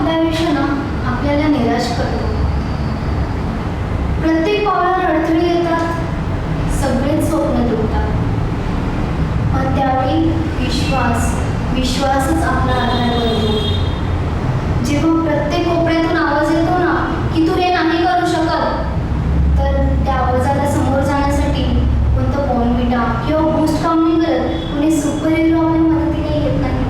आपलं आयुष्य ना आपल्याला निराश करतो. प्रत्येक पावलावर अडथळे येतात, सगळेच स्वप्न तुटतात. पण त्यावेळी विश्वासच आपला आधार बनतो. जेव्हा प्रत्येक कोपऱ्यातून आवाज येतो ना की तू हे नाही करू शकत, तर त्या आवाजाला समोर जाण्यासाठी कोणतं बॉर्नव्हिटा किंवा बूस्ट काम नाही करत. कोणी सुपर हिरो आपल्या मदतीला येत नाही.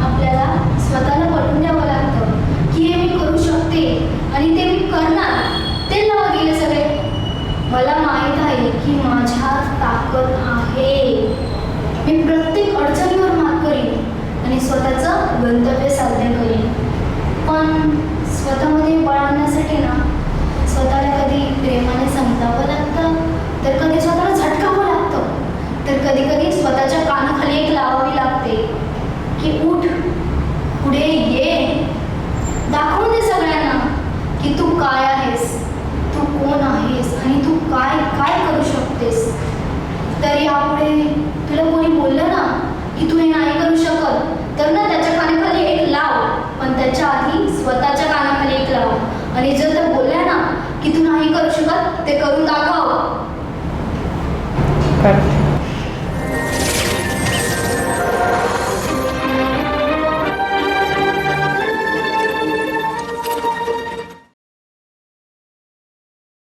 आपल्याला स्वतःला पटवून द्यावं लागतं की हे मी करू शकते आणि ते मी करणार. ते नावं गेले सगळे. मला माहीत आहे की माझ्यात ताकद आहे. मी प्रत्येक अडचणीवर मात करीन आणि स्वतःचं गंतव्य साध्य करीन. पण स्वतःमध्ये बळ आणण्यासाठी ना स्वतःला कधी प्रेमाने समजावं लागतं, तर कधी स्वतःला झटकावं लागतं, तर कधी कधी स्वतःच्या कानाखाली एक लावावी लागते की उठ, पुढे ये, दाखवून दे सगळ्यांना की तू काय आहेस, तू कोण आहेस आणि तू काय काय करू शकतेस. तर यापुढे तुला कोणी बोललं ना की तू हे नाही करू शकत, तर ना त्याच्या कानाखाली एक लाव, पण त्याच्या आधी स्वतःच्या कानाखाली एक लाव. आणि जर